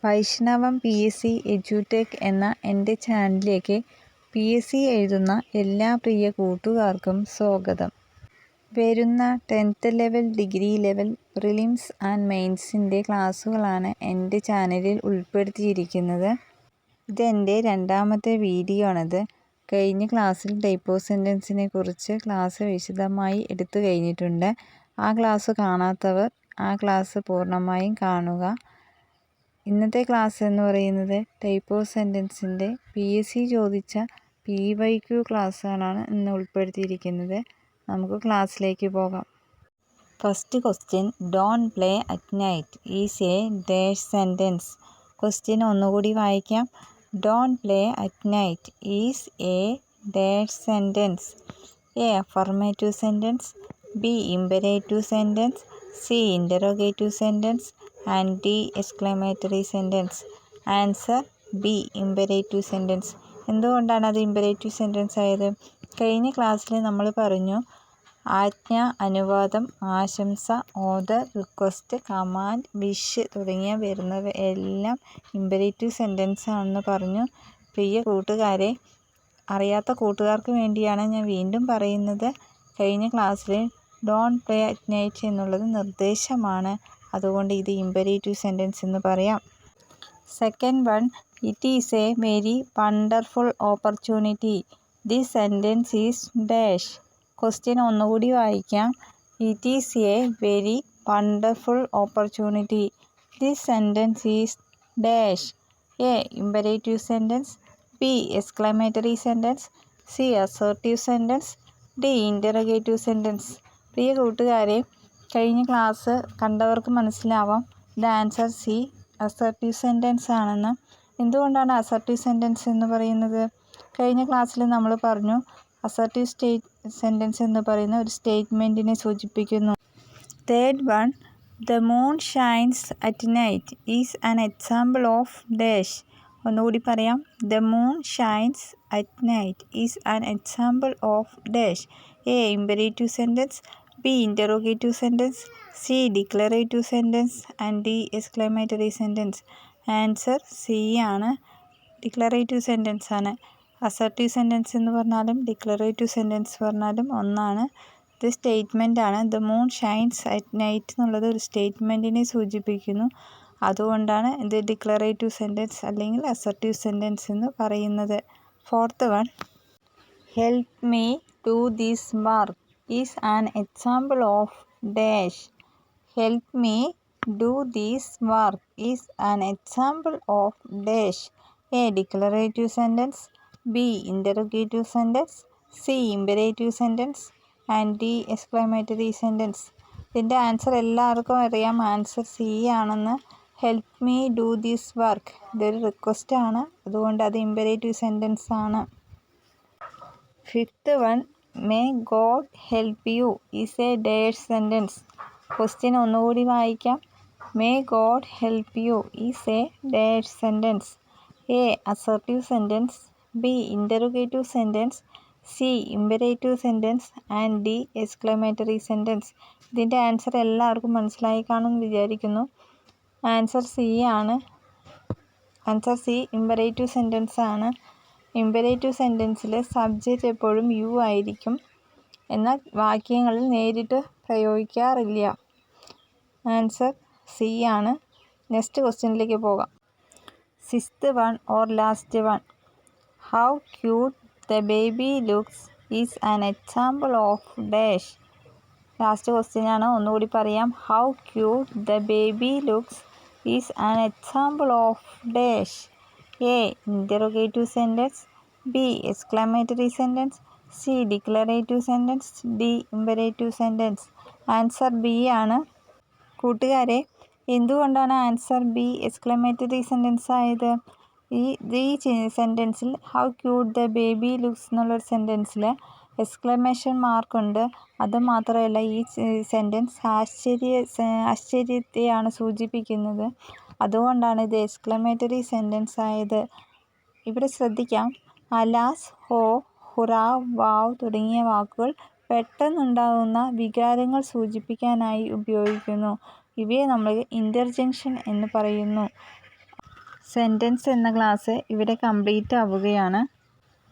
Vaishnavam PSC edtech എന്ന എൻ്റെ ചാനലിലേക്ക് PSC എഴുതുന്ന എല്ലാ പ്രിയ കൂട്ടുകാർക്കും സ്വാഗതം. വരുന്ന 10th level, degree level, prelims and മെയിൻസിൻ്റെ ക്ലാസ്സുകളാണ് എൻ്റെ ചാനലിൽ ഉൾപ്പെടുത്തിയിരിക്കുന്നത്. ഇതെൻ്റെ രണ്ടാമത്തെ വീഡിയോ ആണിത്. കഴിഞ്ഞ ക്ലാസ്സിൽ ടൈപ്പ് ഓഫ് സെൻറ്റൻസിനെ കുറിച്ച് ക്ലാസ് വിശദമായി എടുത്തു കഴിഞ്ഞിട്ടുണ്ട്. ആ ക്ലാസ് കാണാത്തവർ ആ ക്ലാസ് പൂർണ്ണമായും കാണുക. ഇന്നത്തെ ക്ലാസ് എന്ന് പറയുന്നത് ടൈപ്പ് ഓഫ് സെൻറ്റൻസിൻ്റെ PSC ചോദിച്ച PYQ ക്ലാസ്സുകളാണ് ഇന്ന് ഉൾപ്പെടുത്തിയിരിക്കുന്നത്. നമുക്ക് ക്ലാസ്സിലേക്ക് പോകാം. First question, don't play at night is A dash sentence. Question ഒന്നുകൂടി വായിക്കാം. Don't play at night is A dash sentence. A affirmative sentence, B imperative sentence, C interrogative sentence and D exclamatory sentence. Answer B imperative sentence. എന്തുകൊണ്ടാണ് അത് imperative sentence ആയത്? കഴിഞ്ഞ ക്ലാസ്സിൽ നമ്മൾ പറഞ്ഞു ആജ്ഞ, അനുവാദം, ആശംസ, ഓർഡർ, റിക്വസ്റ്റ്, കമാൻഡ്, വിഷ് തുടങ്ങിയ വരുന്നവ എല്ലാം ഇമ്പരേറ്റീവ് സെൻറ്റൻസ് ആണെന്ന് പറഞ്ഞു. പ്രിയ കൂട്ടുകാരെ, അറിയാത്ത കൂട്ടുകാർക്ക് വേണ്ടിയാണ് ഞാൻ വീണ്ടും പറയുന്നത്. കഴിഞ്ഞ ക്ലാസ്സിൽ ഡോണ്ട് പ്ലേ അറ്റ് നൈറ്റ് എന്നുള്ളത് നിർദ്ദേശമാണ്. അതുകൊണ്ട് ഇത് ഇമ്പരേറ്റീവ് സെൻറ്റൻസ് എന്ന് പറയാം. Second one, it is a very wonderful opportunity this sentence is dash. Question ഒന്നുകൂടി വായിക്കാം. It is a very wonderful opportunity this sentence is dash. A imperative sentence, B exclamatory sentence, C assertive sentence, D interrogative sentence. പ്രിയ കൂട്ടുകാരെ, കഴിഞ്ഞ class കണ്ടവർക്ക് മനസ്സിലാവാം ഇത് answer C assertive sentence ആണെന്ന്. എന്തുകൊണ്ടാണ് assertive sentence എന്ന് പറയുന്നത്? കഴിഞ്ഞ ക്ലാസ്സിൽ നമ്മൾ പറഞ്ഞു അസർട്ടീവ് സെൻറ്റൻസ് എന്ന് പറയുന്ന ഒരു സ്റ്റേറ്റ്മെൻറ്റിനെ സൂചിപ്പിക്കുന്നു. Third one, the moon shines at night is an example of dash. ഒന്നുകൂടി പറയാം. The moon shines at night is an example of dash. A imperative sentence, B interrogative sentence, C declarative sentence and D exclamatory sentence. Answer C ആണ്, declarative sentence ആണ്. Assertive sentence എന്ന് പറഞ്ഞാലും declarative sentence പറഞ്ഞാലും ഒന്നാണ്. ഇത് statement ആണ്. The moon shines at night എന്നുള്ളത് ഒരു സ്റ്റേറ്റ്മെൻറ്റിനെ സൂചിപ്പിക്കുന്നു. അതുകൊണ്ടാണ് ഇത് ഡിക്ലറേറ്റീവ് സെൻറ്റൻസ് അല്ലെങ്കിൽ അസർട്ടീവ് സെൻറ്റൻസ് എന്ന് പറയുന്നത്. Fourth one, help me do this work is an example of dash. Help me do this work is an example of dash. A declarative sentence, B interrogative sentence, C imperative sentence and D exclamatory sentence. ഇതിൻ്റെ answer എല്ലാവർക്കും അറിയാം. Answer C ആണെന്ന്. Help me do this work ഇതൊരു request ആണ്. അതുകൊണ്ട് അത് imperative sentence ആണ്. Fifth one, may God help you is A dash sentence. Question ഒന്നുകൂടി വായിക്കാം. May God help you is A dash sentence. A assertive sentence, B interrogative sentence, C imperative sentence and D exclamatory sentence. ഇതിൻ്റെ answer എല്ലാവർക്കും മനസ്സിലായി കാണുമെന്ന് വിചാരിക്കുന്നു. Answer C ആണ്. Answer C imperative sentence ആണ്. Imperative സെൻറ്റൻസിൽ subject എപ്പോഴും യു ആയിരിക്കും, എന്നാൽ വാക്യങ്ങളിൽ നേരിട്ട് പ്രയോഗിക്കാറില്ല. ആൻസർ സി ആണ്. നെക്സ്റ്റ് ക്വസ്റ്റ്യനിലേക്ക് പോകാം. Sixth one or last one, how cute the baby looks is an example of dash. Last question ആണ്. ഒന്നുകൂടി പറയാം. How cute the baby looks is an example of dash. A interrogative sentence, B exclamatory sentence, C declarative sentence, D imperative sentence. Answer B ആണ്. കൂട്ടുകാരെ, എന്തുകൊണ്ടാണ് answer B exclamatory sentence ആയത്? ഈ സെൻറ്റൻസിൽ how cute the baby looks എന്നുള്ളൊരു സെൻറ്റൻസിൽ exclamation മാർക്കുണ്ട്. അതുമാത്രമല്ല ഈ സെൻറ്റൻസ് ആശ്ചര്യത്തെയാണ് സൂചിപ്പിക്കുന്നത്. അതുകൊണ്ടാണ് ഇത് എക്സ്ക്ലമേറ്ററി സെൻറ്റൻസ് ആയത്. ഇവിടെ ശ്രദ്ധിക്കാം. അലാസ്, ഹോ, ഹുറ, വാവ് തുടങ്ങിയ വാക്കുകൾ പെട്ടെന്നുണ്ടാകുന്ന വികാരങ്ങൾ സൂചിപ്പിക്കാനായി ഉപയോഗിക്കുന്നു. ഇവയെ നമ്മൾ ഇൻ്റർജെക്ഷൻ എന്ന് പറയുന്നു. സെൻറ്റൻസ് എന്ന ക്ലാസ് ഇവിടെ കംപ്ലീറ്റ് ആവുകയാണ്.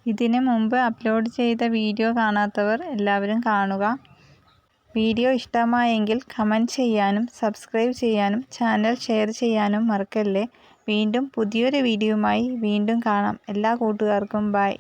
ഇതിന് മുമ്പ് അപ്ലോഡ് ചെയ്ത വീഡിയോ കാണാത്തവർ എല്ലാവരും കാണുക. വീഡിയോ ഇഷ്ടമായെങ്കിൽ കമൻറ്റ് ചെയ്യാനും സബ്സ്ക്രൈബ് ചെയ്യാനും ചാനൽ ഷെയർ ചെയ്യാനും മറക്കല്ലേ. വീണ്ടും പുതിയൊരു വീഡിയോയുമായി വീണ്ടും കാണാം. എല്ലാ കൂട്ടുകാർക്കും ബൈ.